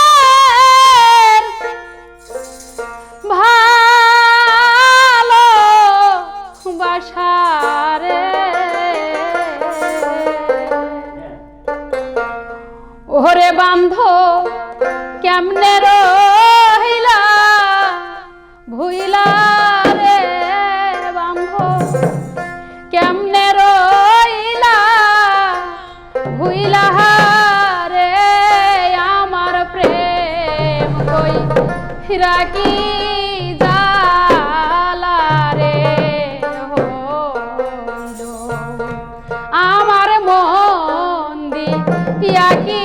শিশুকালের ভালোবাসারে ওরে বান্ধব কেমনে রহিলা ভুইলা রে বান্ধব কেমনে রহিলা ভুইলা রে আমার প্রেম কই রাখি জালা রে হইল আমার মন দিয়া কি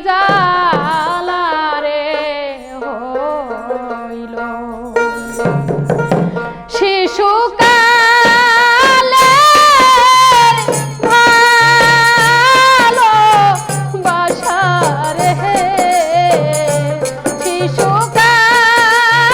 জালা রে হইল শিশুকালের ভালোবাসা রে শিশুকালের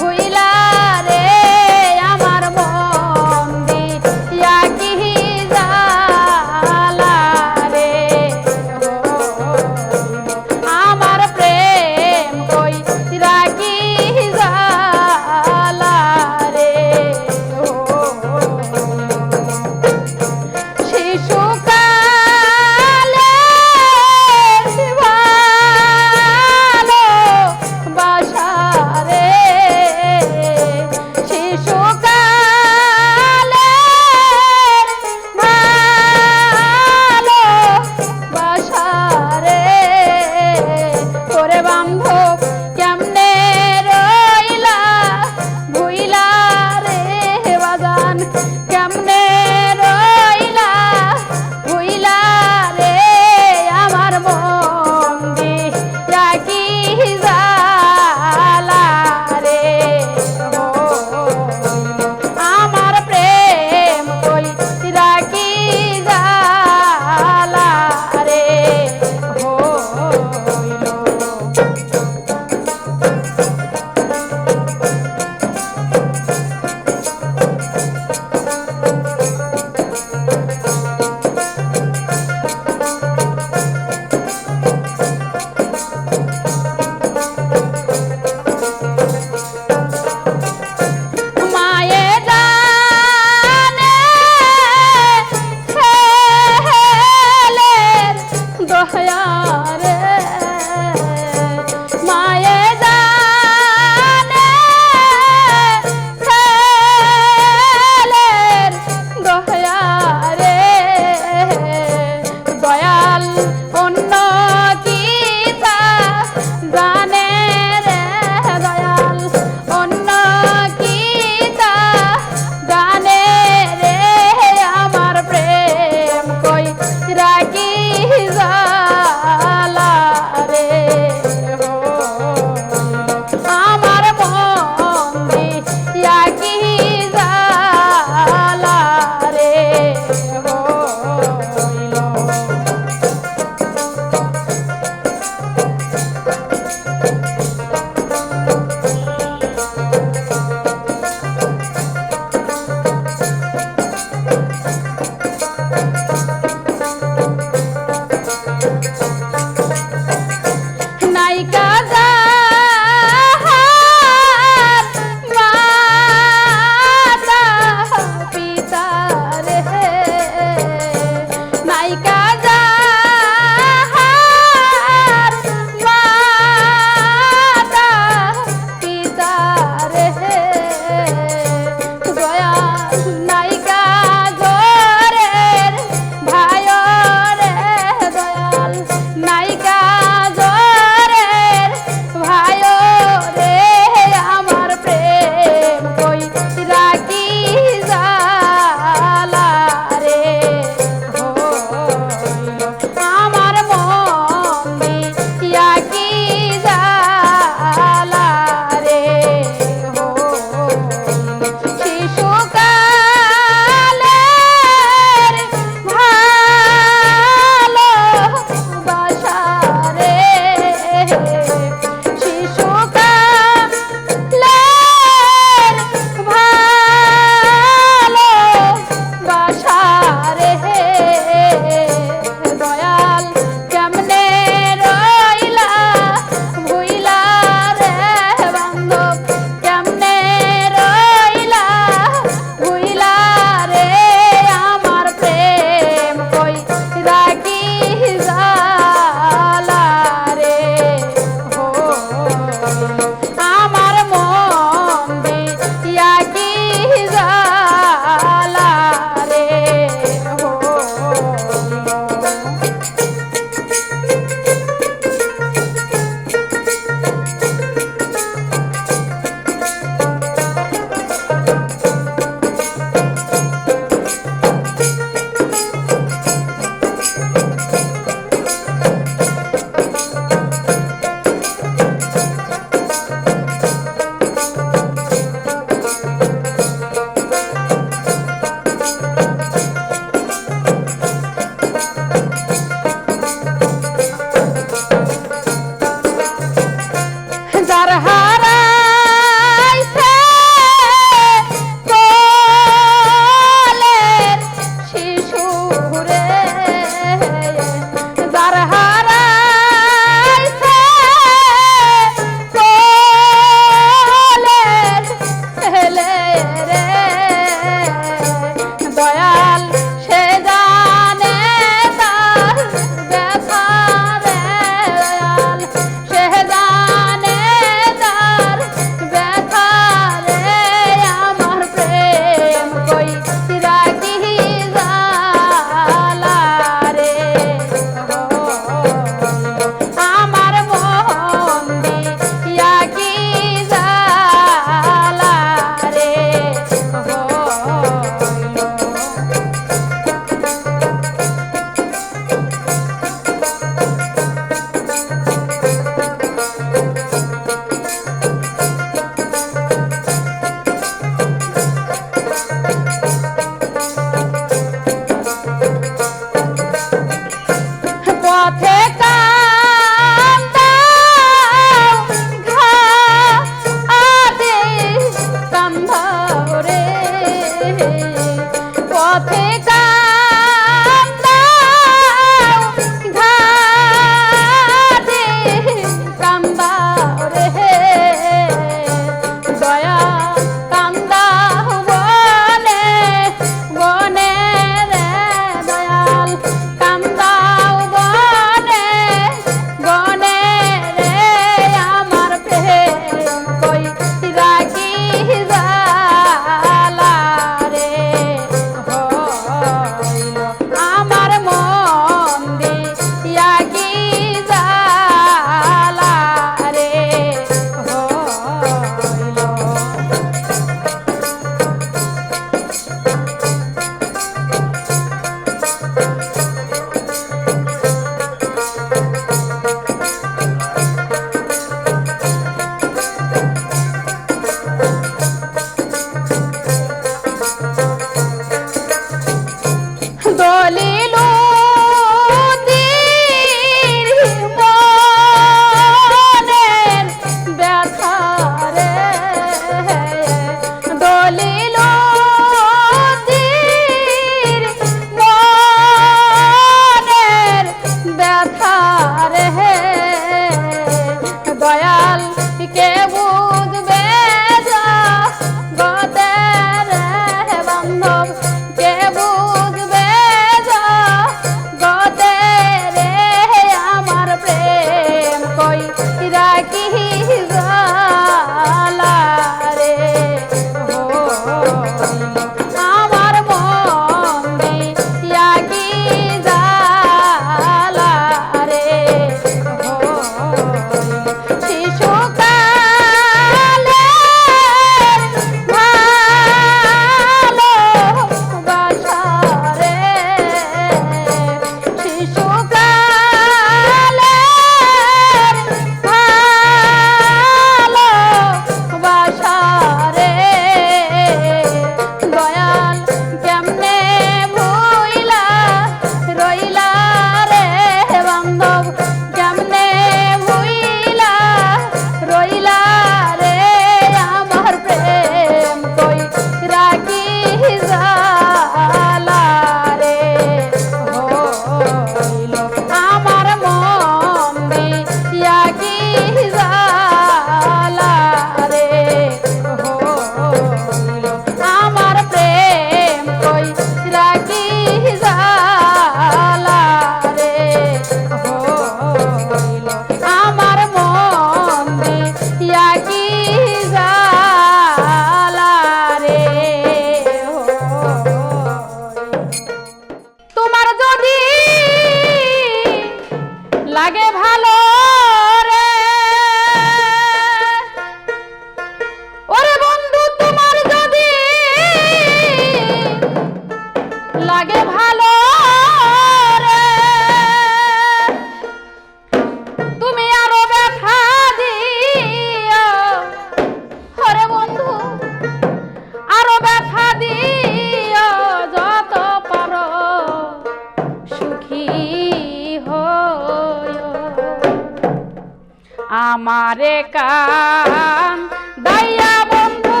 আমারে কান দাইয়া বন্ধু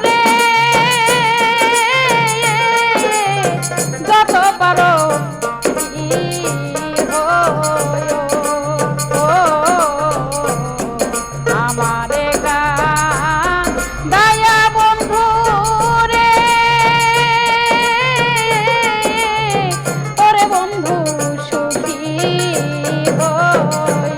রে যত পারো আমারে কান দাইয়া বন্ধু রে ওরে বন্ধু সুখী হয়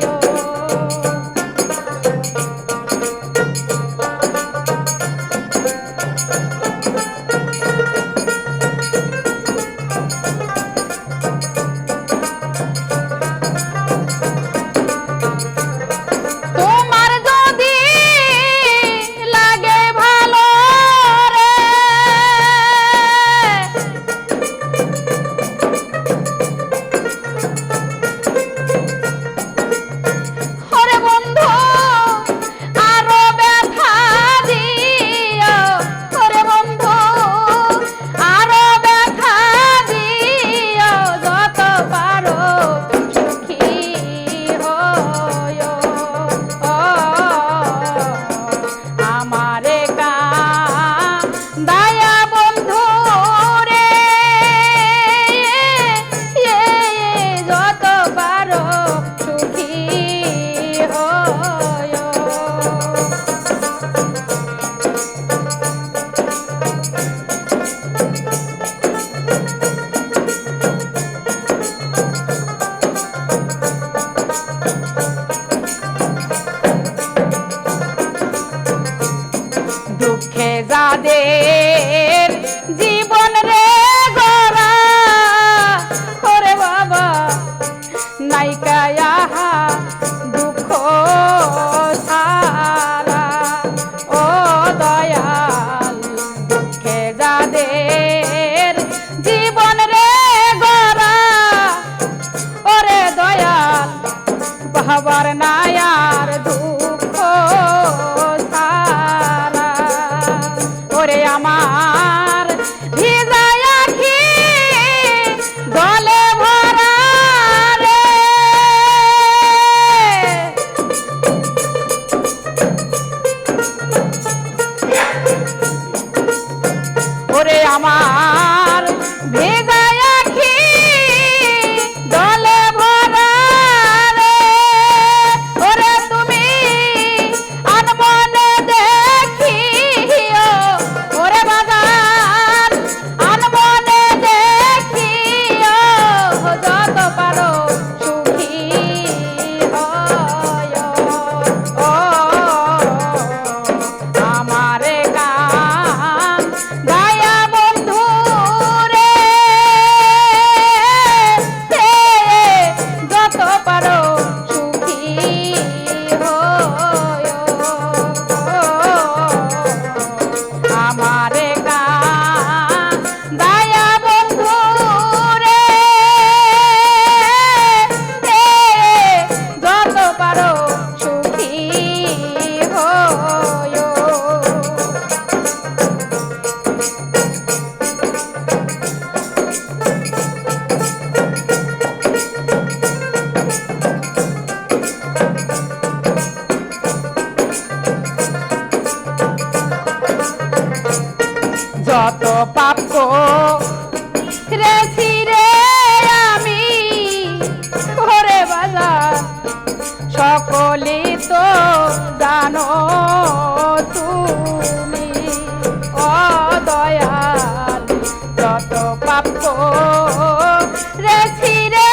পাপ করেছি রে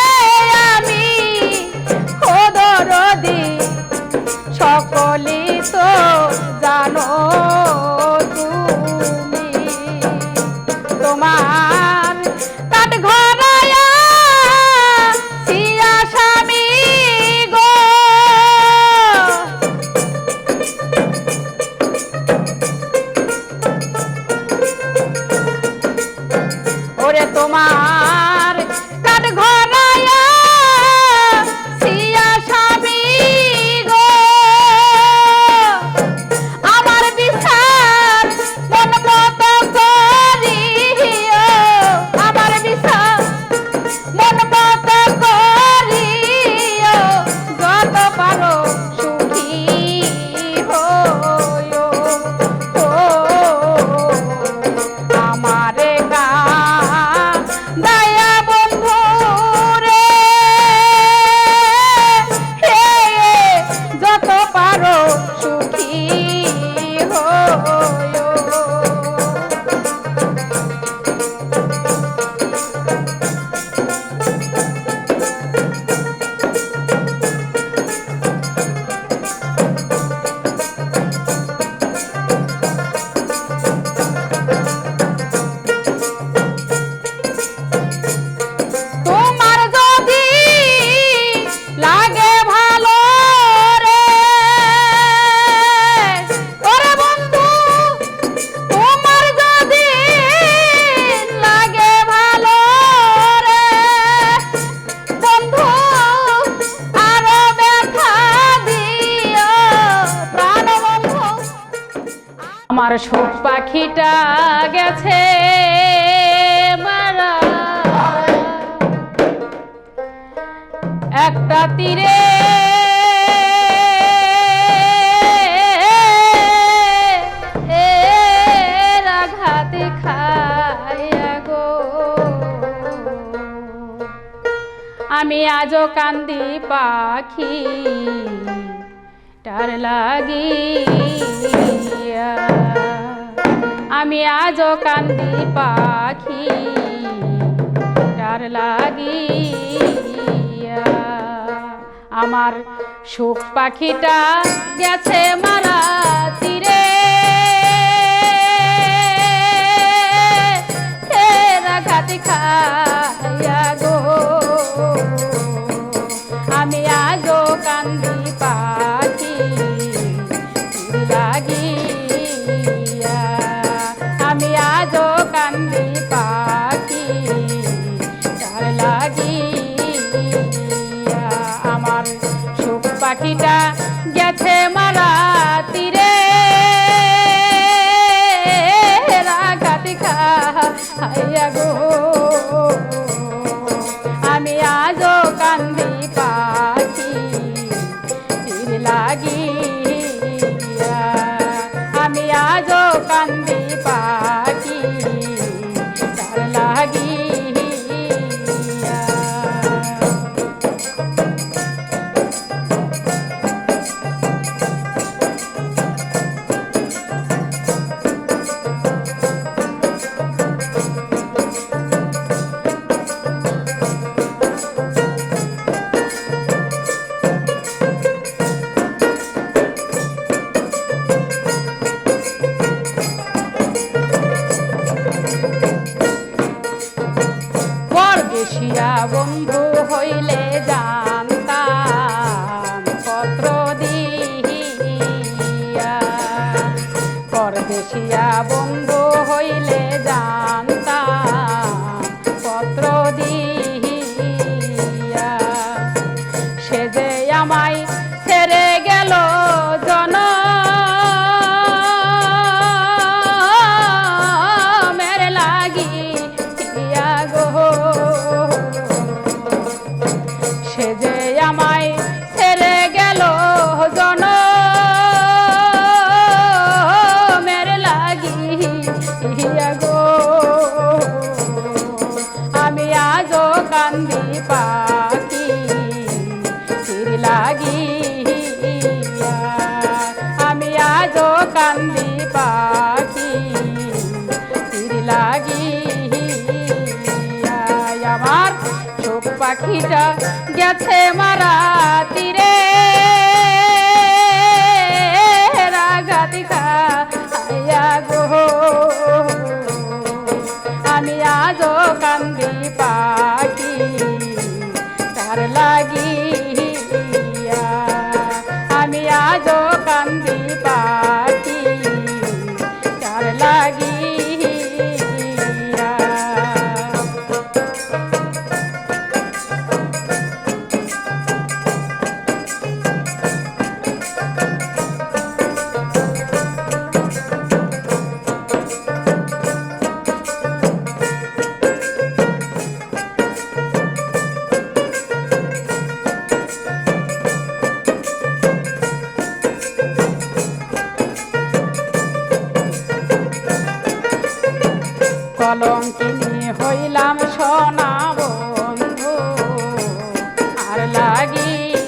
আমি ও দরদি সকলি তো জানো তুমি তোমার কাঠ ঘরায়া সিয়া স্বামী গো ওরে তোমার কাঠ ঘরায়া সিয়া স্বামী গো আমার বিচার মন মতো করিও আমার বিচার মন মতো করিও যত পারো সুখী হইও ও আমারে দয়া বন্ধু রে যত পারো সুখী হইও তোমার যদি লাগে ভালো রে ওরে বন্ধু তোমার যদি লাগে ভালো রে বন্ধু আরো ব্যথা দিও প্রাণ বন্ধু আমার সুখ পাখিটা গেছে মারা একটা তীরে আঘাত খাইয়া গো আমি আজও কান্দি পাখি টার লাগিয়া আমি আজও কান্দি পাখি টার লাগিয়া আমার সুখ পাখিটা গেছে মারা তীরে আঘাত খাইয়া গো আমি আজও কান্দি পাখি লাগিয়া আমি আজও কান্দি পাখি টার লাগিয়া আমার সুখ পাখিটা গেছে মারা তীরে আঘাত খাইয়া গো আমি আজও কান্দি পাখি তীর লাগিয়া আমি আজও কান্দি পাখি টার লাগিয়া পরদেশিয়া বন্ধু হইলে জানতাম পত্র দিয়া পরদেশিয়া বন্ধু হইলে জানতাম পত্র দিয়া সে যে আমায় ছেড়ে গেল জনমের লাগিয়া গো সে যে পাখিটা গেছে মারা তীরে রাগাতি খাইয়া গো আমি আজও কান্দি পাখি তার লাগিয়া আমি আজও কান্দি পাখি তার লাগিয়া কলঙ্কিনী হইলাম সোনা বন্ধু আর লাগিয়া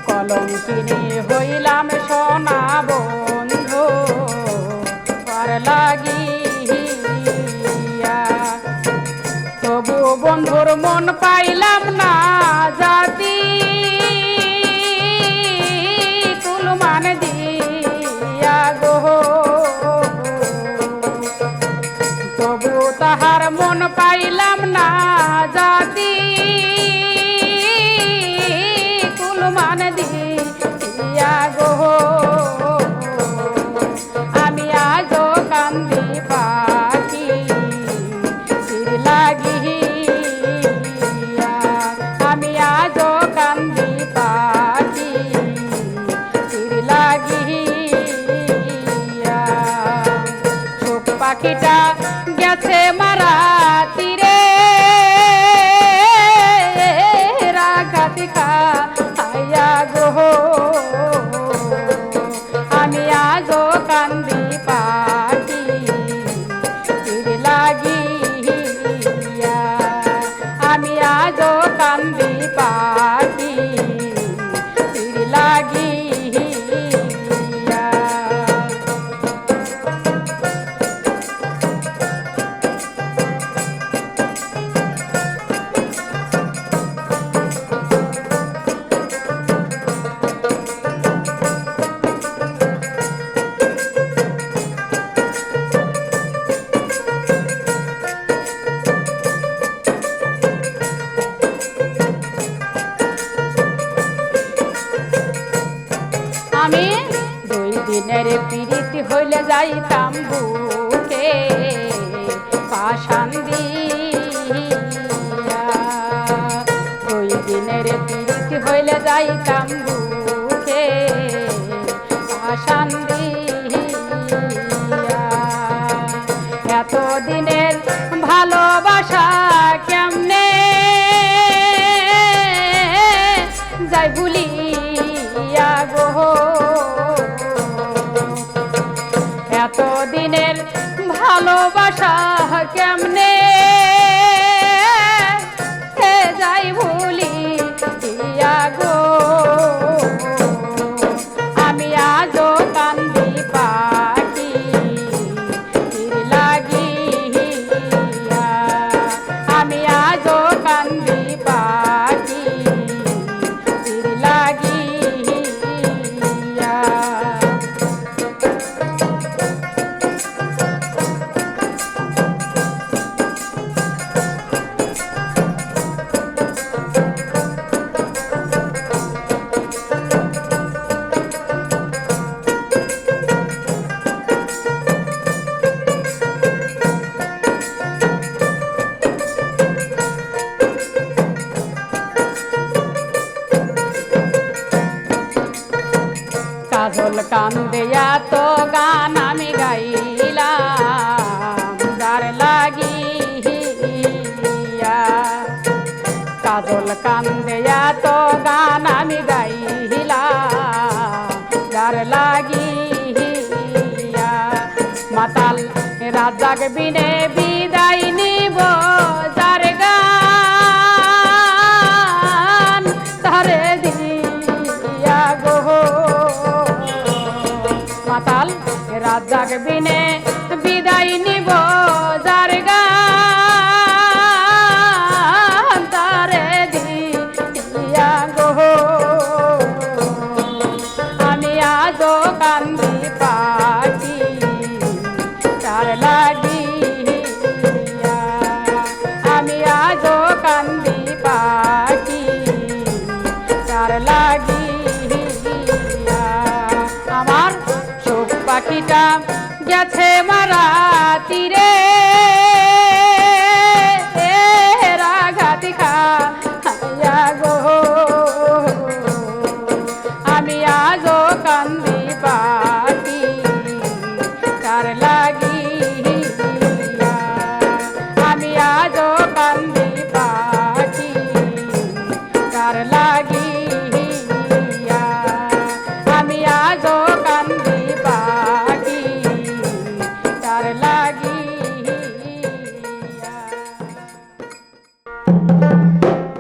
কলঙ্কিনী হইলাম সোনা বন্ধু আর লাগিয়া তবু বন্ধুর মন পাইলাম না জাতি কুলমান দিয়া গো তবু তাহার মন পাইলাম না জাতি কুলমান দিয়া গো আমি আজও কান্দি পাখি তীর লাগিয়া আমি আজও কান্দি পাখি তীর লাগিয়া চোখ পাখিটা গেছে মারা তীরে রাগাতি খাইয়া গো আমি আজও কান্দি পাখি তীর লাগিয়া আমি আজও কান্দি পাখি তীর লাগিয়া আমি 2 দিনের প্রীতি হইলে যাইতাম বুকে পাশান দিয়া 2 দিনের প্রীতি হইলে যাইতাম বুকে পাশান দিয়া এত দিনের ভালোবাসা কেমনে যাই ভুলিয়া গো এত দিনের ভালোবাসা কেমনে যাই ভুলিয়া গো আমি আজও কান্দি পাখি তীর লাগিয়া আমি আজও কান্দি পাখি তীর লাগিয়া কাজল কান্দিয়া তো গান আমি গাইলাম যার লাগিয়া কাজল কান্দিয়া তো গান আমি গাইলাম যার লাগিয়া মাতাল রাজাক বিনে বিদায় নিব যার গান তারে দিয়া গো মাতাল রাজাক বিনে বিদায় নিব যার গান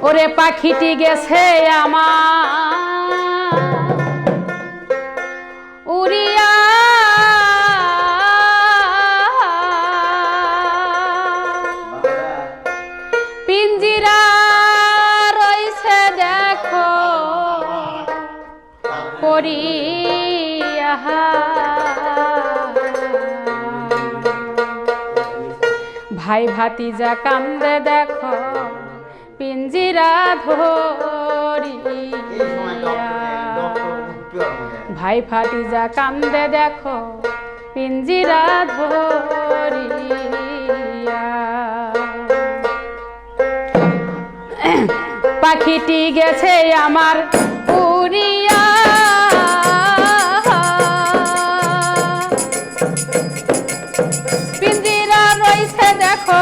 ওরে পাখিটি গেছে আমার উড়িয়া পিঞ্জিরা রইছে দেখো পড়িয়া ভাই ভাতিজা কান্দে দেখো পিঞ্জিরা ধরিয়া ভাই ভাতিজা কান্দে দেখো পিঞ্জিরা ধরিয়া পাখিটি গেছে আমার উড়িয়া পিঞ্জিরা রইছে দেখো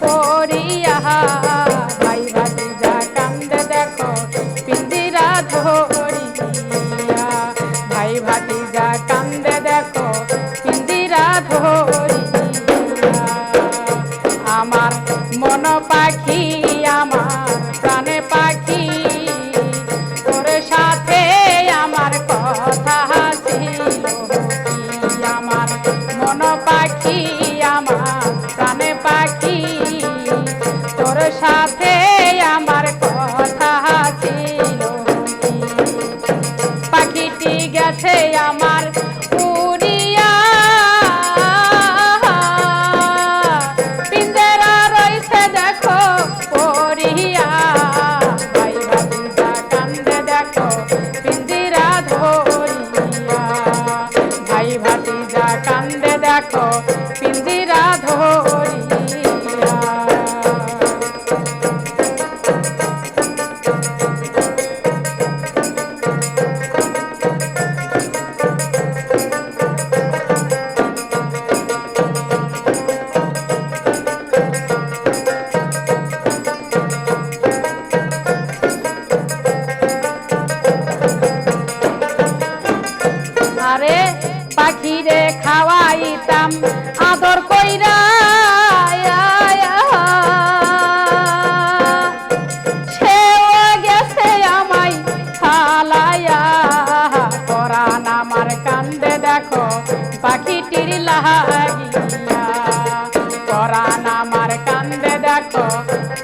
পড়িয়া ভাই ভাতিজা কান্দে দেখো পিঞ্জিরা ধরিয়া ভাই ভাতিজা কান্দে দেখো পিঞ্জিরা ধরিয়া আমার মন পাখি আমার প্রাণে পাখি তোর সাথে আমার কথা ছিল আমার মন পাখি আমার প্রাণে পাখি তোর সাথে আমার কথা ছিল পাখিটি গেছে আমার উড়িয়া পিঞ্জরা রইছে দেখো পড়িয়া ভাই ভাতিজা কান্দে দেখো পিঞ্জিরা ধরিয়া ভাই ভাতিজা কান্দে দেখো পিঞ্জিরা ধরিয়া আরে পাখিরে খাওয়াইতাম আদর কইরা সেও গেছে আমায় ফালাইয়া পরাণ আমার কান্দে দেখো পাখিটির লাগিয়া পরাণ আমার কান্দে দেখো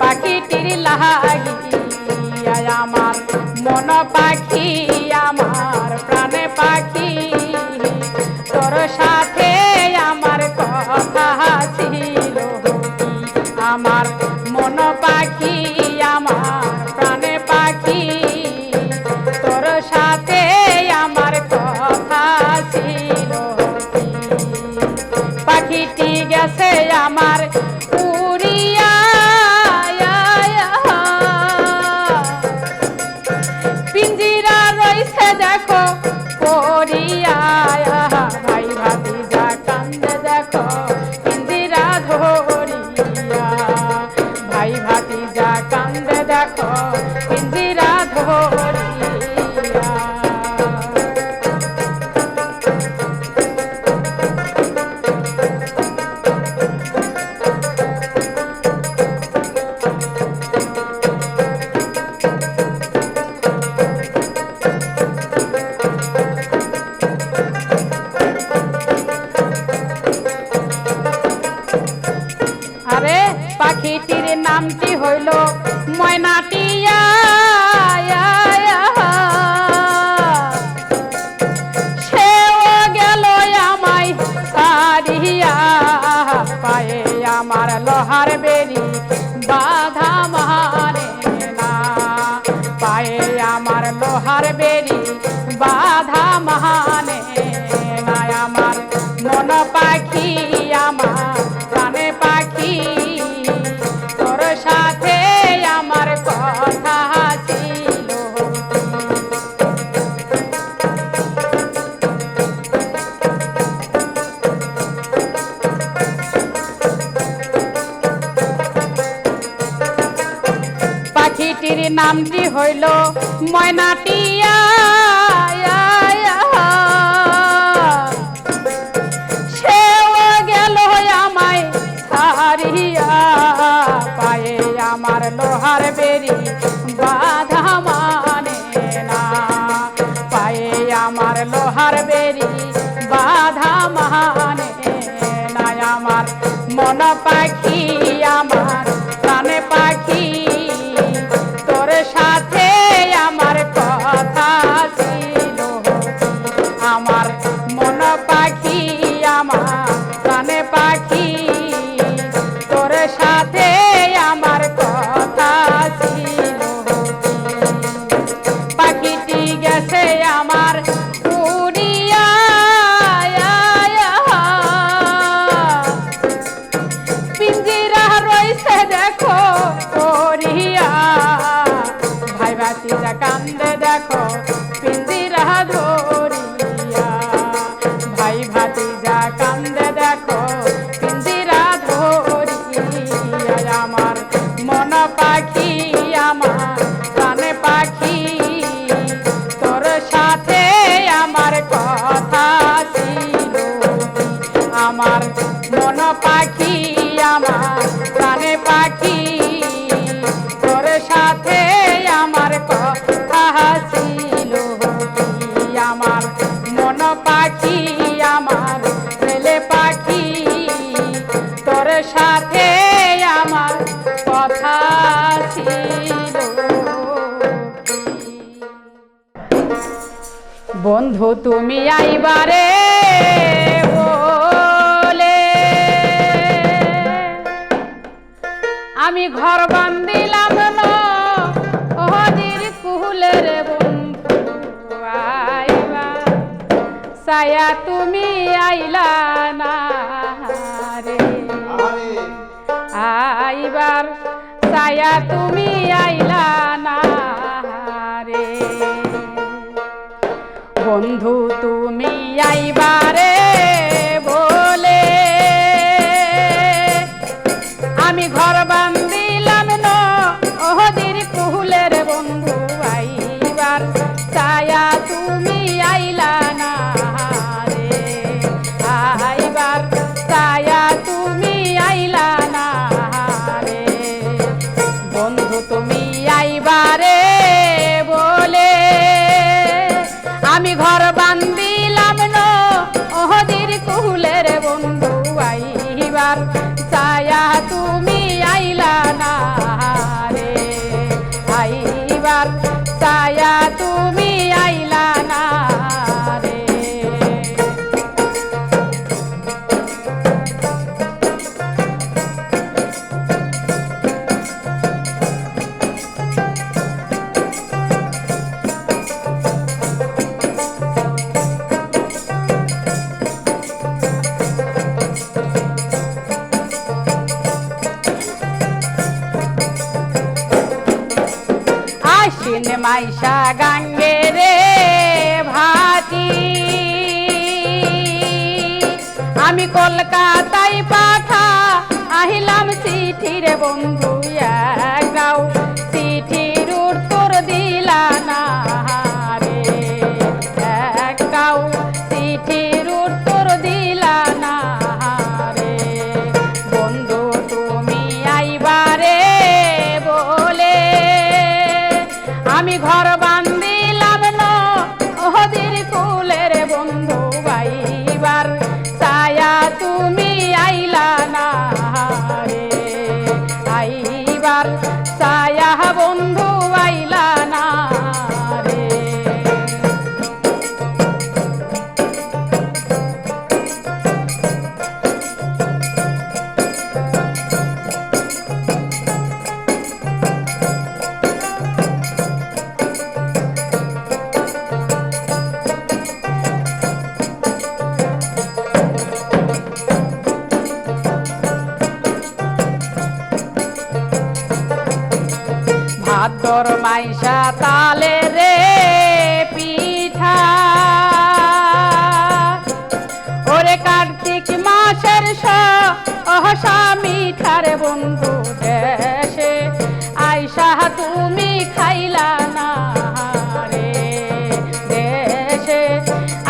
পাখিটির লাগিয়া আমার মন পাখি আমার প্রাণে পাখি তোর সাথে আমার কথা ছিল আমার মন পাখি আমার প্রাণে পাখি তোর সাথে আমার কথা ছিল পাখিটি গেছে আমার উড়িয়া পিঞ্জিরা রইছে দেখো পড়িয়া ভাই ভাতিজা কান্দে দেখো পিঞ্জিরা ধরিয়া ভাই ভাতিজা কান্দে দেখো পিঞ্জিরা ধরিয়া আরে পাখিটির নামটি হইল ময়নাটিয়া সেও গেল আমায় সারিয়া পায়ে আমার লোহার বেরি বাধা মানে না পায়ে আমার লোহার বেরি বাধা মানে না আমার মন পাখি আমার প্রাণে পাখি তোর সাথে আমার কথা ছিল পাখিটির নামটি হইল ময়নাটিয়া সেও গেল আমায় সারিয়া পায়ে আমার লোহার বেরি মন পাখি আমার প্রাণ পাখি তোর সাথে আমার কথা ছিল আমার মন পাখি আমার প্রাণ পাখি তোর সাথে আমার কথা ছিল পাখিটি গেছে আমার উড়িয়া পিঞ্জিরা রইছে দেখো করিয়া ভাই ভাতিজা কান্দে দেখো পিঞ্জিরা ধরিয়া ভাই ভাতিজা কান্দে দেখো পিঞ্জিরা ধরিয়া আমার মন পাখি আমার প্রাণ পাখি তোর সাথে আমার কথা ছিল আমার মন পাখি আমার প্রাণ পাখি তোর সাথে আমার কথা ছিল আমার মন পাখি আমার ছেলে পাখি তোর সাথে আমার কথা ছিল বন্ধু তুমি আইবারে বলে আমি ঘর বান্ধিলাম নদীর কুলের বন্ধু আইবা সায়া তুমি আইলা না রে আইবার সায়া তুমি আইলা না রে বন্ধু তুমি আইবারে বলে আমি ঘর বান্ধিলাম নদীর কুলের বন্ধু আইবার ছায়া তুমি আইলা না রে আইবার ছায়া তুমি আইলা না রে বন্ধু তুমি আইবারে বলে আমি ঘর বান্ধিলাম নদীর কুলের বন্ধু আইবার ছায়া তুমি আইলা না রে আইবার ছায়া তুমি আইলা না রে আশ্বিন মাইশা গাঙ্গে রে ভাতি আমি কলকাতায় পাঠা আহিলাম চিঠি রে বন্ধু একটাও চিঠির উত্তর দিলা না রে একটাও চিঠির উত্তর দিলা না রে বন্ধু তুমি আইবারে বলে আমি ঘর বান্ধিলাম নদীর কুলের বন্ধু আইবার ছায়া তুমি আইলা না রে আইবার ছায়া বন্ধু আইলা না রে ভাদর মাইশা তালে রে পিঠা ওরে কার্তিক মাসের সহসা মিঠার বন্ধু দেশে আইসা তুমি খাইলা না রে দেশে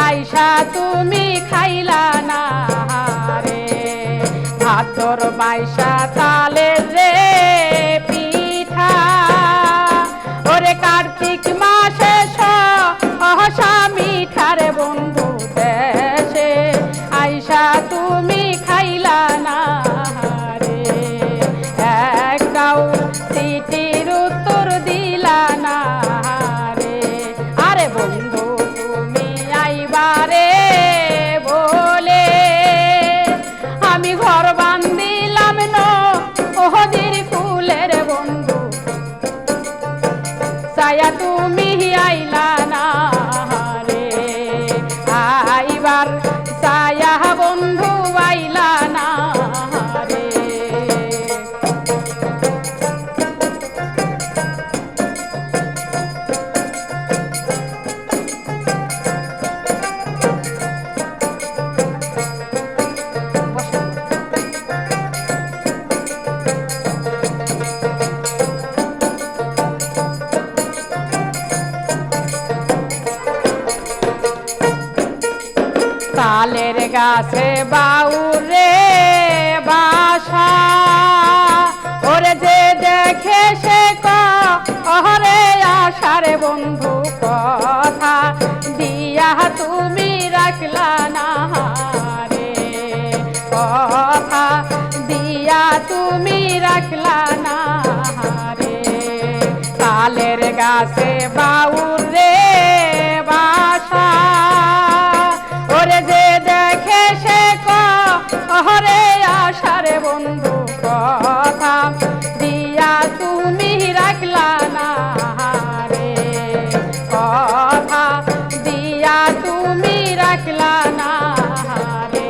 আইসা তুমি খাইলা না রে ভাদর মাইশা তালে রে পিঠা ওরে কার্তিক মাসে সহসা মিঠার বন্ধু দেশে আইসা তুমি খাইলা না গাছে বাউরে বাসা ওরে যে দেখে সে কহরে আশারে বন্ধু কথা দিয়া তুমি রাখলা না রে কথা দিয়া তুমি রাখলা না রে তালের গাছে বাউরে বাসা ওরে যে দেখে সে কহরে আশারে বন্ধু কথা দিয়া তুমি রাখলা না রে কথা দিয়া তুমি রাখলা না রে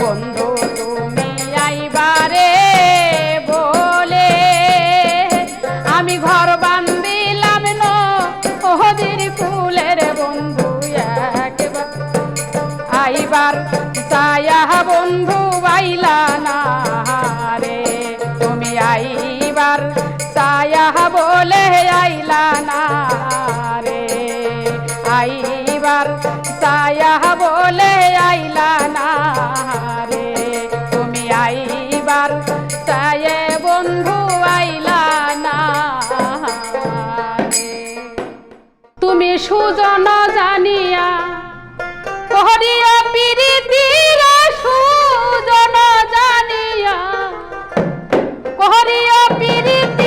বন্ধু তুমি আইবারে বলে আমি ঘর বান্ধিলাম নদীর ফুলের বন্ধু একবার আইবার ছায়া বন্ধু আইলা না রে তুমি আইবার ছায়া বলে আইলা না রে আইবার ছায়া বলে আইলা না রে তুমি আইবার ছায়া বন্ধু আইলা না রে তুমি সুজন জানিয়া করিয়া পিরিতির সুজন জানিয়া করিয়া পিরিতি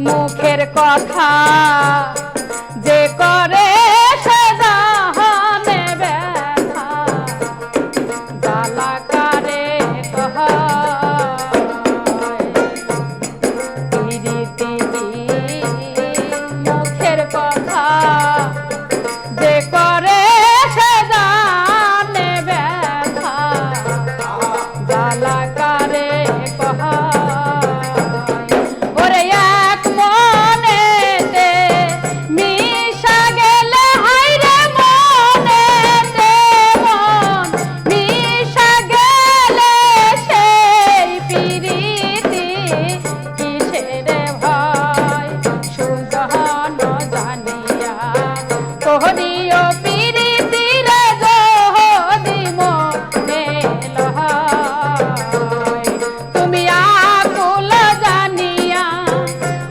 মুখের কথা যে করে সে জাহানে ব্যথা জ্বালা কারে প্রীতি মুখের কথা যে করে সে জানে ব্যথা জ্বালা কারে ওরে এক মনেতে মিশা গেলে হাইরে মনেতে মন মিশা গেলে সেই প্রীতি কিসের ভয় সুজন জানিয়া তোহরিও প্রীতির যদি মনে লয় তুমি আকুল জানিয়া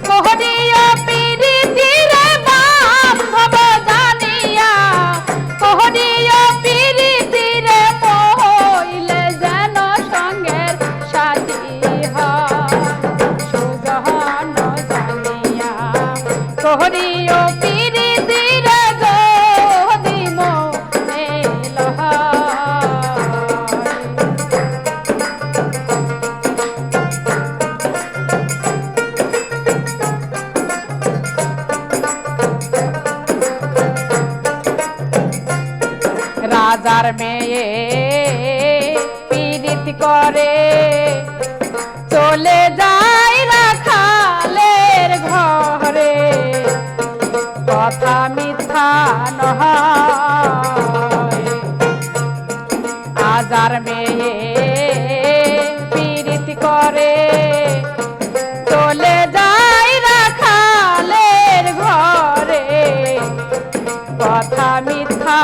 তোহরিও প্রীতির বান্ধব জানিয়া তোহরিও প্রীতির মহিলে যেন সঙ্গের সাথী হয় সুজন জানিয়া তোহরিও প্রীতির যদি মনে লয় রাজার মেয়ে পীড়িত করে চলে যায় রাখালের ঘরে কথা মিথ্যা নয় আজার মেয়ে পীড়িত করে চলে যায় রাখালের ঘরে কথা মিথ্যা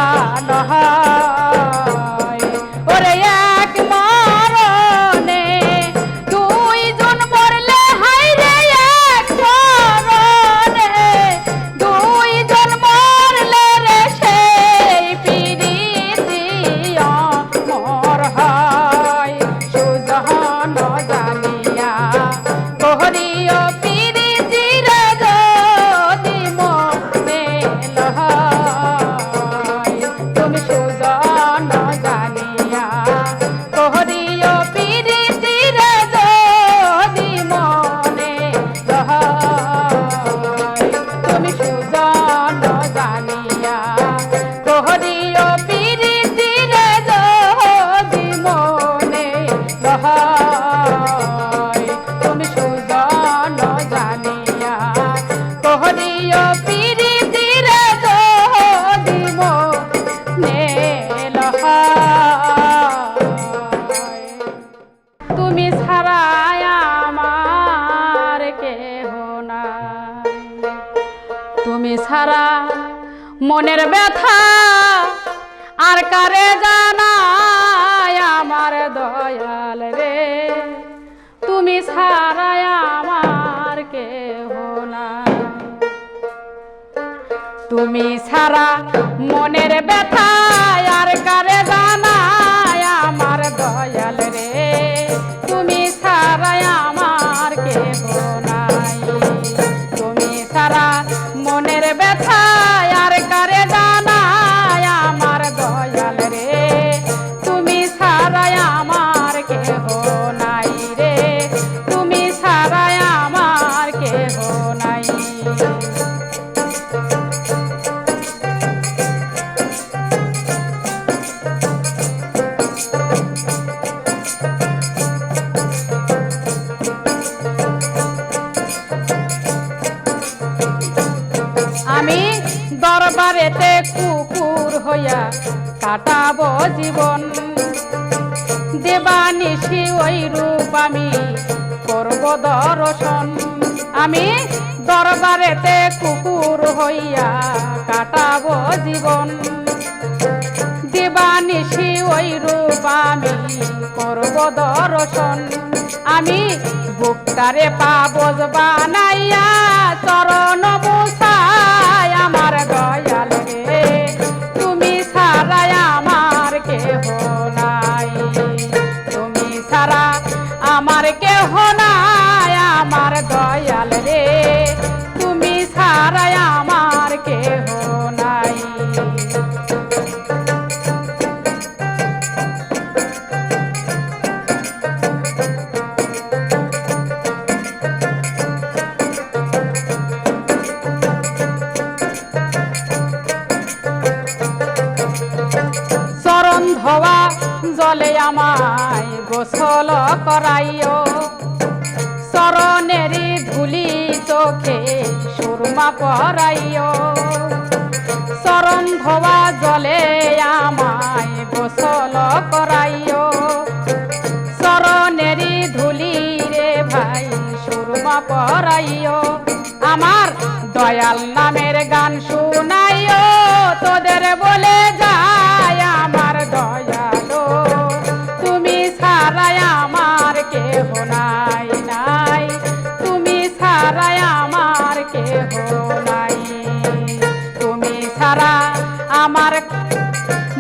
নয় ওরে এক মরণে দুইজন মরলে হাইরে এক মরণে দুইজন মরলে রে সেই প্রীতি অমর হয় সুজন জানিয়া তোহরিও প্রীতির যদি মনে লয় তুমি সুজন জানিয়া তোহরিও প্রীতির যদি মনে লয় তুমি সুজন জানিয়া তোহরিও প্রীতির যদি মনে লয় তুমি সুজন জানিয়া তোহরিও প্রীতির যদি মনে লয় তুমি ছাড়া আমার কেহ নাই তুমি ছাড়া মনের ব্যথা আর কারে জানায় আমার দয়াল রে তুমি ছাড়া আমার কেহ নাই তুমি ছাড়া মনের ব্যথা আর কারে জানায় আমার দয়াল রে তুমি ছাড়া আমার কেহ নাই তুমি ছাড়া মনের ব্যথা আর কারে জানায় আমার দয়াল রে তুমি ছাড়া আমার কেহ নাই রে তুমি ছাড়া আমার কেহ নাই আমি দরবারেতে কুকুর হইয়া কাটাবো জীবন দেবানিশি ওই রূপ আমি করব দর্শন আমি দরবারেতে কুকুর হইয়া কাটাবো জীবন দেবানিশি ওই রূপ আমি করব দর্শন আমি বুকটারে পাবজ বানাইয়া চরণ বসায় আমার দয়াল রে তুমি ছাড়া আমার কেহ নাই তুমি ছাড়া আমার কেহ নাই আমার দয়াল রে গোসল করাইও চরণেরই ধুলি চোখে সুরমা পরাইও চরণ ধোয়া জলে আমায় গোসল করাইও চরণেরই ধুলি রে ভাই সুরমা পরাইও আমার দয়াল নামের গান শুনাইও তোদের বলে যায় আমার দয়ালো তুমি ছাড়াই আমার কেহ নাই নাই তুমি ছাড়াই আমার কেহ নাই তুমি ছাড়া আমার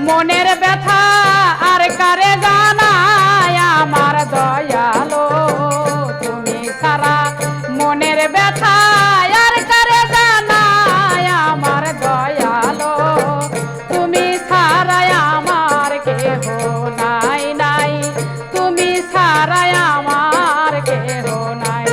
মনের ব্যথা আর কারে জানায় আমার দয়ালো তুমি ছাড়া মনের ব্যথা আর কারে জানায় আমার দয়ালো তুমি ছাড়াই আমার কেহ নাই নাই তুমি ছাড়াই আমার কেহ নাই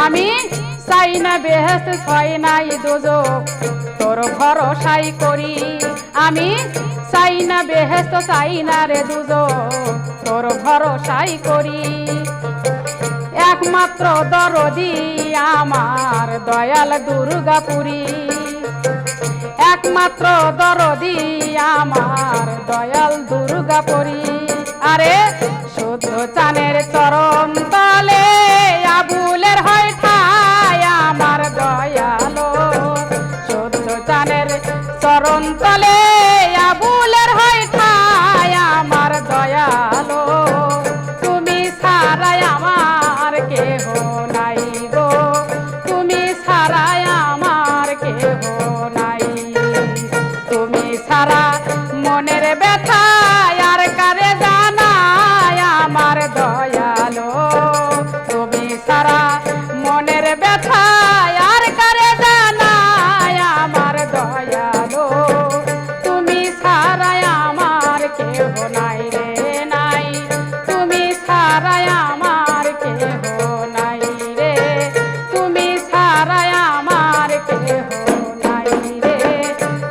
আমি চাই না বেহেশত ছয় নাই দোজখ তোর ভরসাই করি আমি চাই না বেহেশত চাই না রে দুজখ তোর ভরসাই করি একমাত্র দরদি আমার দয়াল দুর্গাপুরী একমাত্র দরদি আমার দয়াল দুর্গাপুরী আরে শুদ্ধ চানের চরণ তলে আবুলের হয় ঠাই আমার দয়ালো শুদ্ধ চানের চরণ তলে আবুলের হয় ঠাই আমার দয়ালো তুমি ছাড়াই আমার কেহ নাই গো তুমি ছাড়াই আমার কেহ নাই তুমি ছাড়া মনের ব্যথা আর কারে জানায় আমার দয়ালো তুমি ছাড়া মনের ব্যথা আর কারে জানায় আমার দয়ালো তুমি ছাড়াই আমার কেহ নাই রে নাই তুমি ছাড়াই আমার কেহ নাই রে তুমি ছাড়াই আমার কেহ নাই রে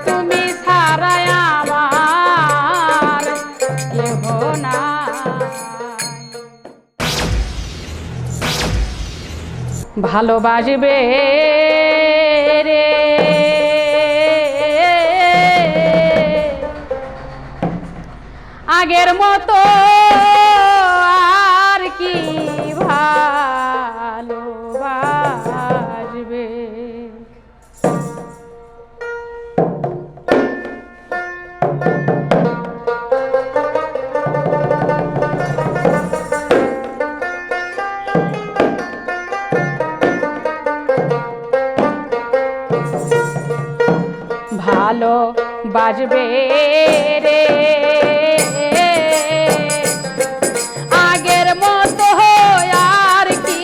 তুমি ছাড়াই আমার কেহ নাই ভালোবাসবে রে আগের মতো আর কি ভালোবাসবে ভালোবাসবে রে আগের মতো আর কি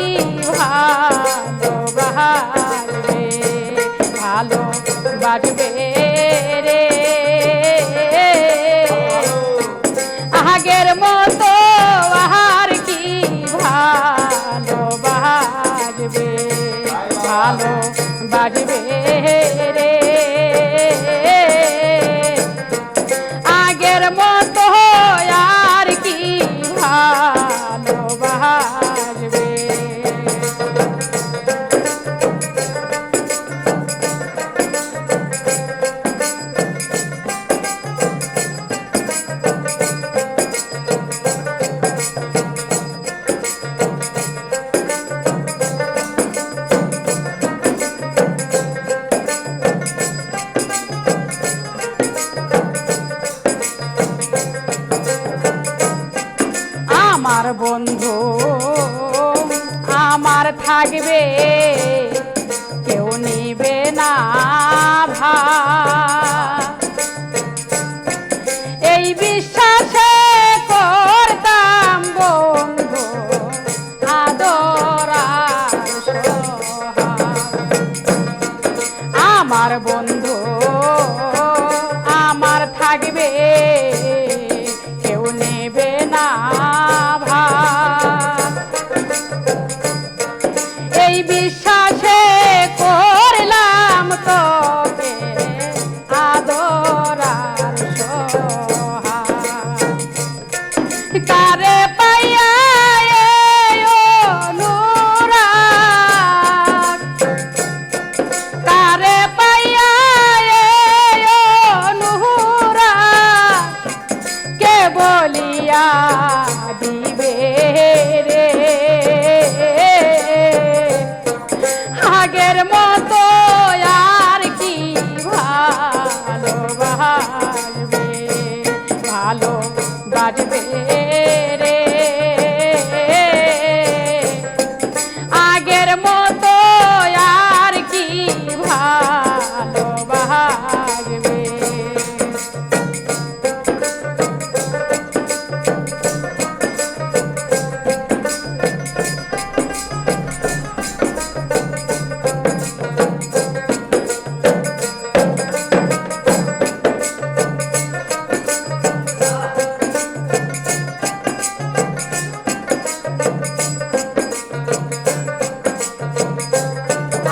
ভালোবাসবে ভালোবাসবে রে আগের মতো আর কি ভালোবাসবে ভালোবাসবে রে আগের মতো আর কি ভালোবাসবে আমার বন্ধু আমার থাকবে কেউ নিবে না ভাই এই বিশ্বাসে করতাম বন্ধু আদর আর সোহাগ আমার বন্ধু আমার থাকবে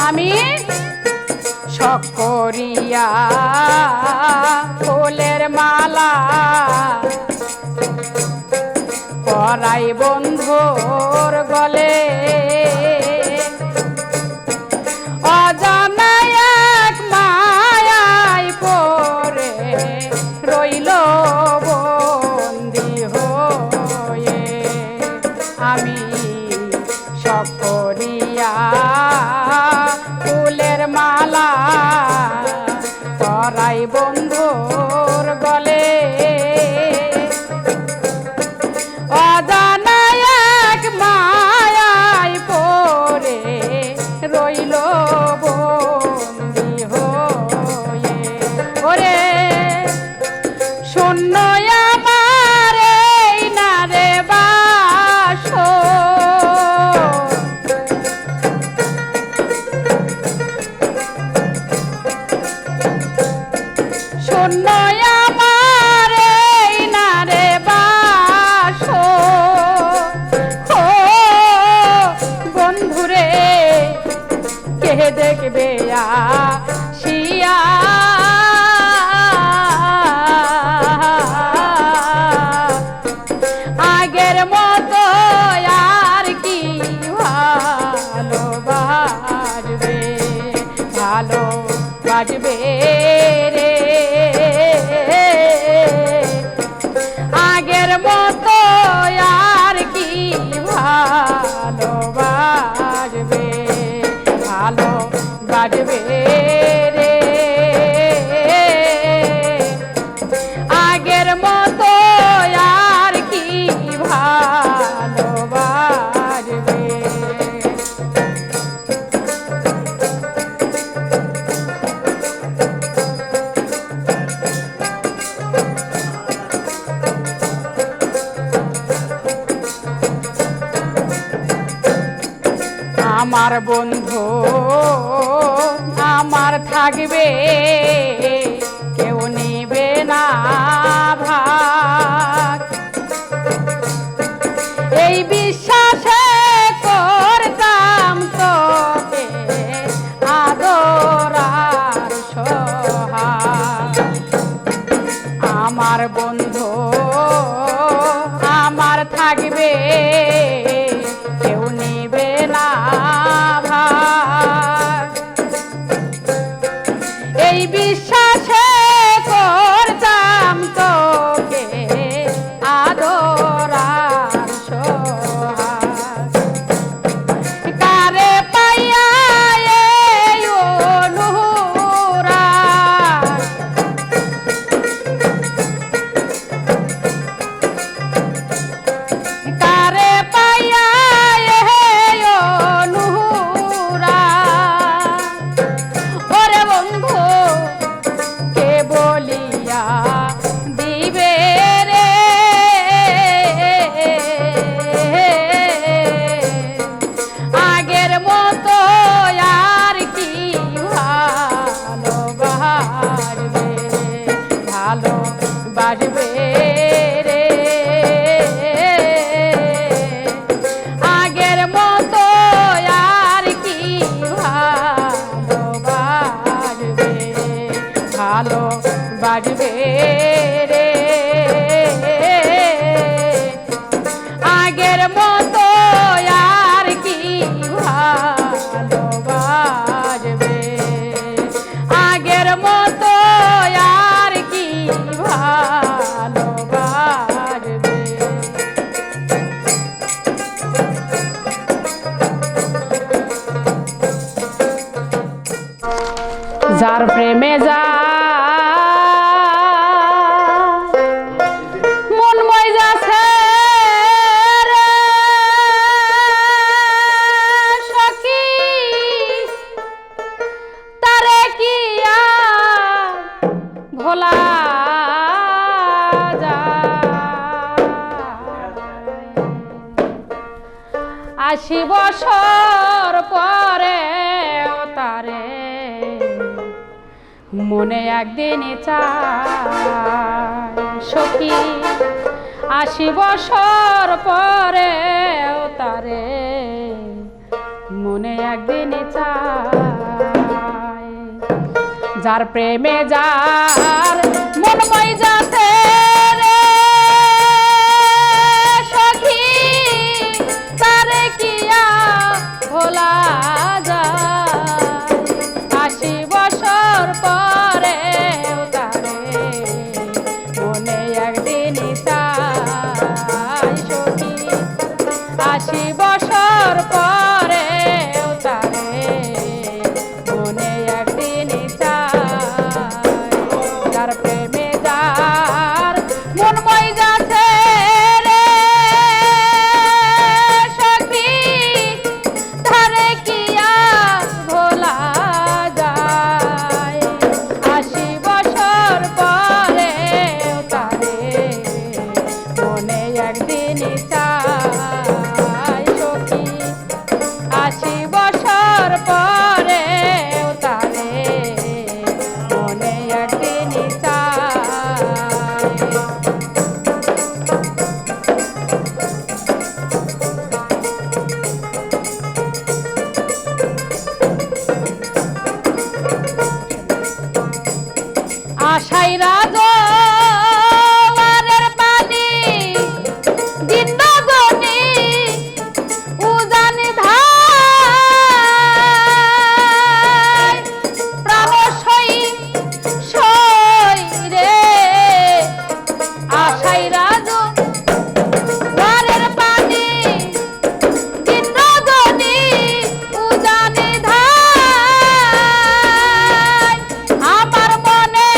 আমি শখ করিয়া ফুলের মালা পরাই বন্ধুর গলে অজানা এক মায়ায় পড়ে রইল বন্দি হয়ে আমি শখ করিয়া ফুলের মালা পরাই বন্ধুর গলে অজানা এক মায়ায় পড়ে রইল বন্দি হয়ে ওরে শূন্য আমার এই না রে বাসর শূন্য আমার এই না রে বন্ধুরে কে দেখবে আসিয়া আগের মতো আর কি ভালোবাসবে ভালোবাসবে রে আগের মতো আর কি ভালোবাসবে ভালোবাসবে রে আগের মতো আর কি ভালোবাসবে আমার বন্ধু আমার থাকবে কেউ নিবে না ভাগ এই বিশ্বাসে করতাম তোকে আদর আর সোহাগ আমার বন্ধু আমার থাকবে কেউ নিবে না ভাগ এই বিশ্বাসে করতাম তোকে আদর আর সোহাগ কারে পাইয়া এই অনুরাগ কারে পাইয়া এই অনুরাগ ওরে বন্ধু কে বলিয়া দিবে রে আগের মতো আর কি ভালোবাসবে ভালোবাসবে রে আগের মতো আর কি ভালোবাসবে ভালোবাসবে রে আগের মতো আর কি ভালোবাসবে আগের মতো আর কি ভালোবাসবে যার প্রেমে যা মন মই যাচ্ছে রে সখী তারে কি আর ভোলা যায় 80 বছর পরে তারে মনে একদিন চায় সখী 80 বছর পরে তারে মনে একদিন চায় যার প্রেমে যার মন মই যাচ্ছে রে সখী তারে কি ভোলা যায় ৮০ বছর পরে তারে মনে একদিন চাই সখী ৮০ বছর পরে তারে মনে একদিন চাই যার প্রেমে যার মন মই যাচ্ছে রে সখী তারে কি ভোলা যায় ৮০ বছর পরে তারে মনে একদিন চাই সখী ৮০ বছর পরে তারে মনে একদিন চাই আশাই রাজওয়ারের পানি দিন গনি উজান ধাই প্রাণ সই সই রে আশাই রাজওয়ারের পানি দিন গনি উজান ধাই আমার মনে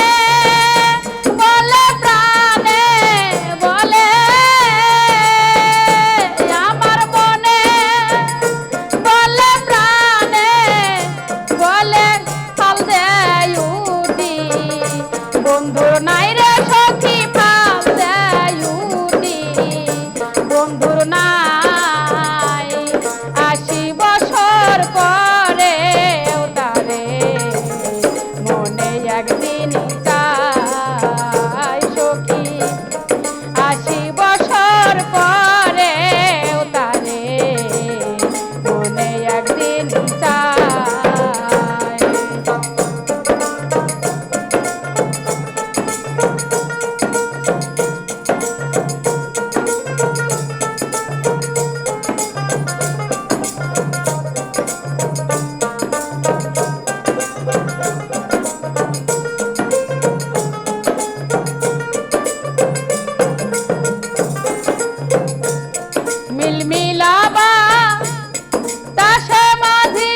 বলে প্রাণে বলে আমার মনে বলে প্রাণে বলে ফাল দেয় উঠি বন্ধুর নাই রে সখী ফাল দেয় উঠি বন্ধুর নাই ৮০ বছর পরে তারে মনে একদিন চাই সখী ৮০ বছর পরে তারে মনে একদিন চাই মিলমিলাবা তাসে মাঝি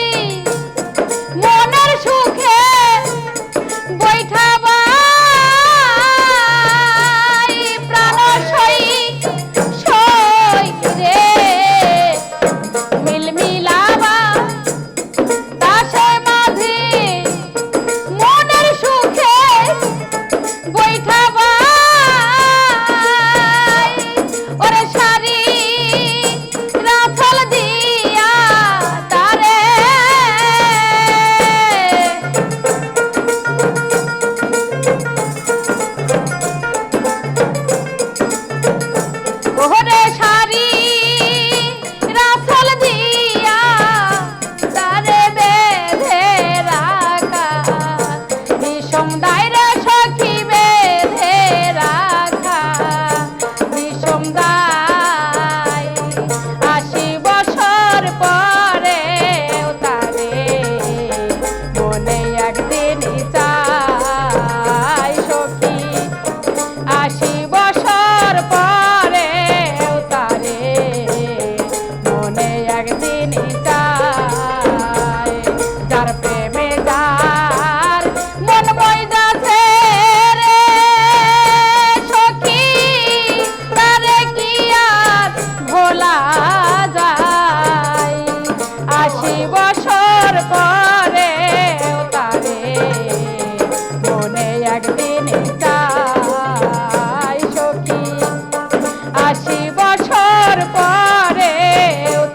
মনের সুখে বৈঠাবা প্রাণ সই সই রে মিলমিলাবা তাসে মাঝি মনের সুখে বৈঠাবা ওরে সারি রাফল দিয়া তারে ওরে সারি রাফল দিয়া তারে বেঁধে রাখা বিষম দায়রা সখী বেঁধে রাখা বিষম দায় ৮০ বছর পরে তারে মনে একদিন চাই সখী ৮০ বছর পরে তারে মনে একদিন চাই যার প্রেমে যার মন মই যাচ্ছে রে সখী তারে কি ভোলা যায় ৮০ বছর পরে তারে মনে একদিন চাই সখী ৮০ বছর পরে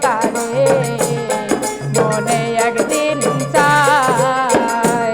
তারে মনে একদিন চাই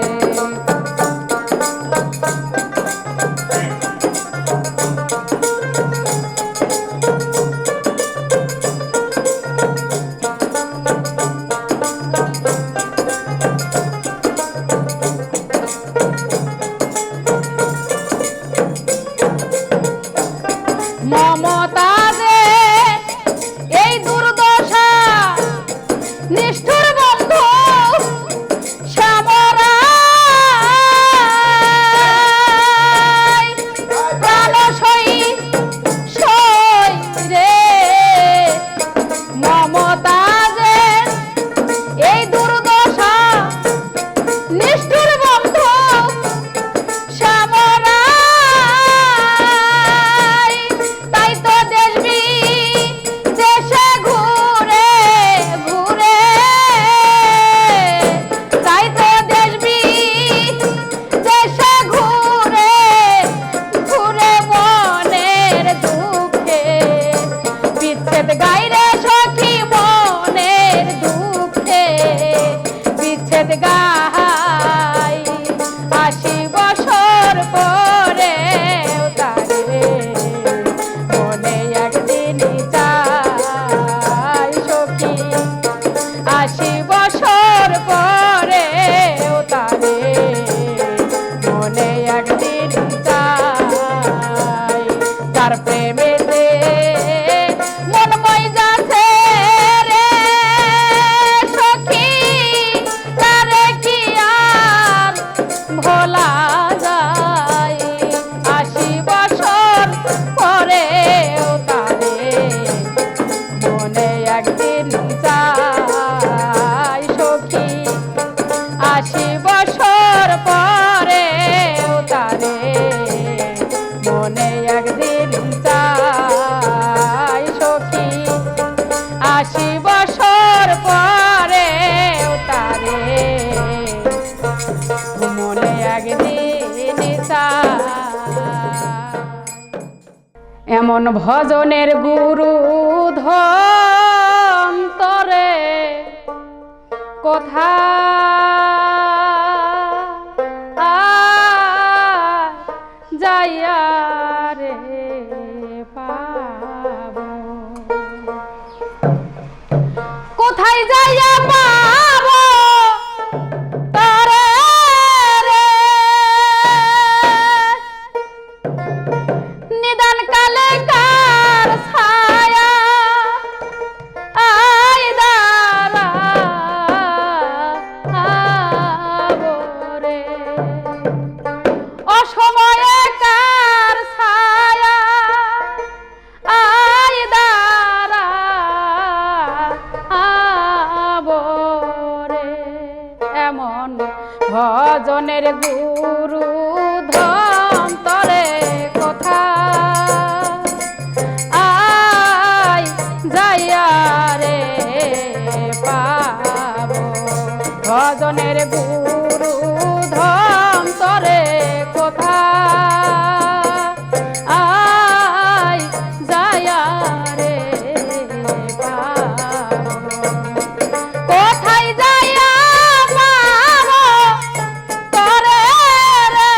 80 বছর পরে তারে মনে একদিন চাই তার প্রেমেতে মন মই যাচ্ছে রে সখী তারে কি আর ভোলা যায় 80 বছর পরে তারে মনে একদিন চাই সখী 80 বছর পরে তারে মনে একদিন চাই সখী 80 বছর পরে তারে মনে একদিন চাই এমন ভজনের গুরু ধন্তরে কোথা যাইয়া রে পাব কোথায় যাইয়া পাব তারে রে নিদান কালে কার ছায়া আই দারা রে অসময়ে কার ছায়া আই দারা রে এমন ভজনের গুরু ধন্তরে কথা আই যাইয়া রে পাব ভজনের গুরু ধন্তরে কথা আই যাইয়া রে পাব কোথায় যাইয়া পাব তরে রে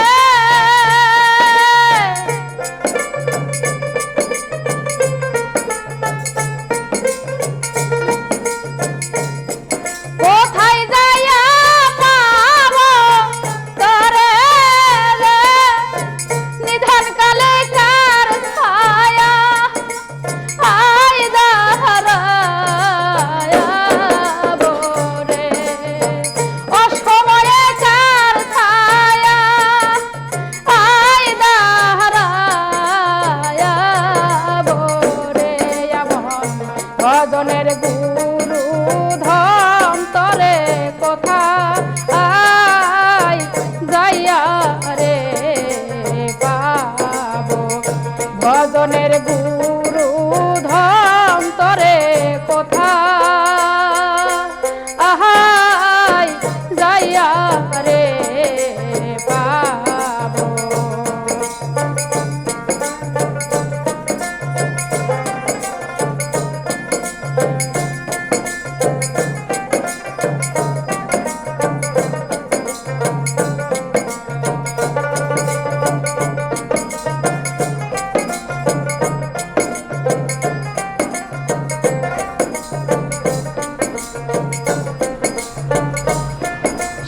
কোথায় যাইয়া পাব তরে রে নিধান কালে কার ছায়া আই দাঁড়াব রে অসময়ে কার ছায়া আই দাঁড়াব রে এমন ভজনের গুরু ধন্তরে কথা আই যাইয়া রে পাব ভজনের গুরু ধন্তরে কথা আহাই যাইয়া রে পাব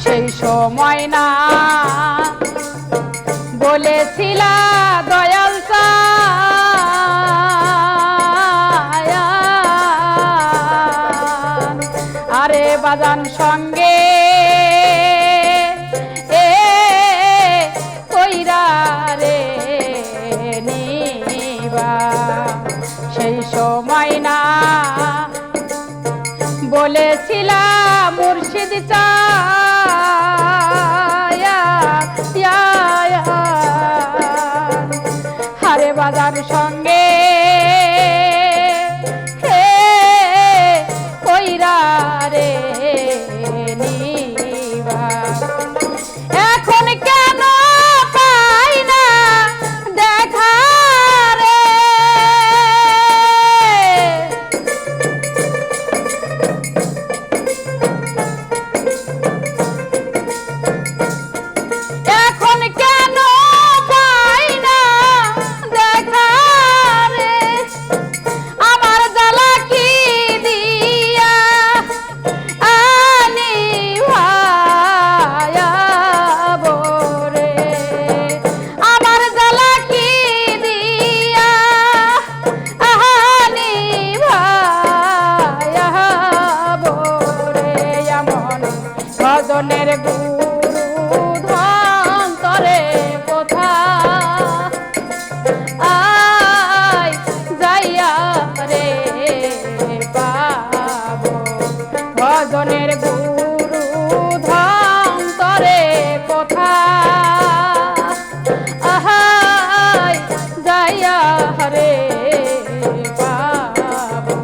সেই সময় না বলেছিলা দয়াল চান আরে বাজান সঙ্গে এ কইরা রে নিবা সেই সময় না বলেছিলাম মুর্শিদ হারে বাজার সঙ্গে হে কইরা রে নিবা এখন কেন পাই না দেখা রে এখন কেন পাই না দেখা ভজনের গুরু ধন্তরে কোথা আয় যাইয়া রে পাবো ভজনের গুরু ধন্তরে কোথা আহাই যাইয়া রে পাবো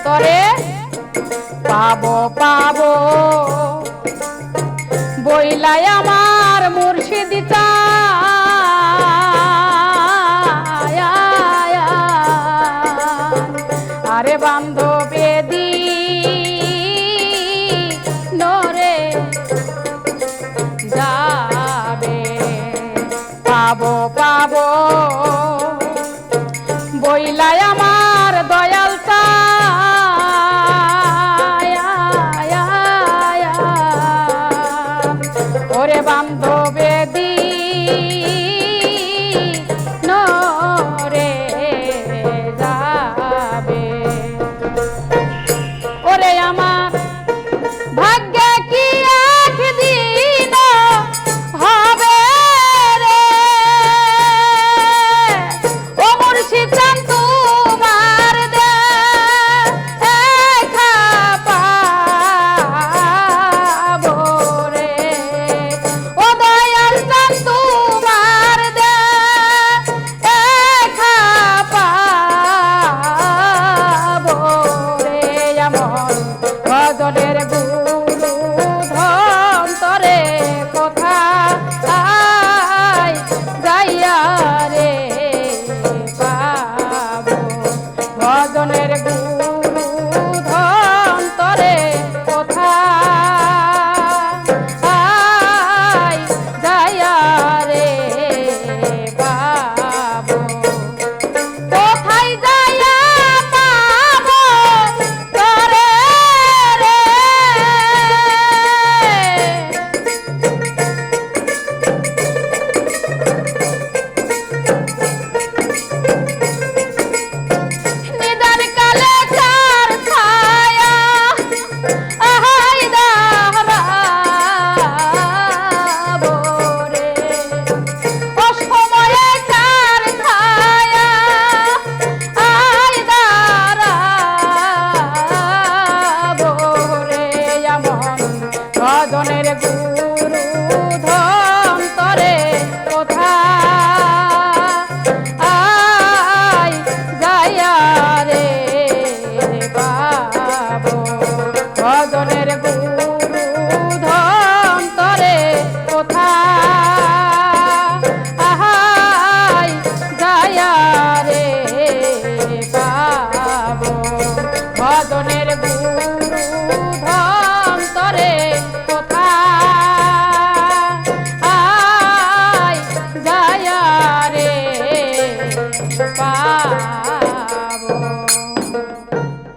তরে পাবো পাবো বইলাই আমার মুর্শিদ চায় আরে বান্ধবে দি নরে যাবে পাবো পাবো বইলাই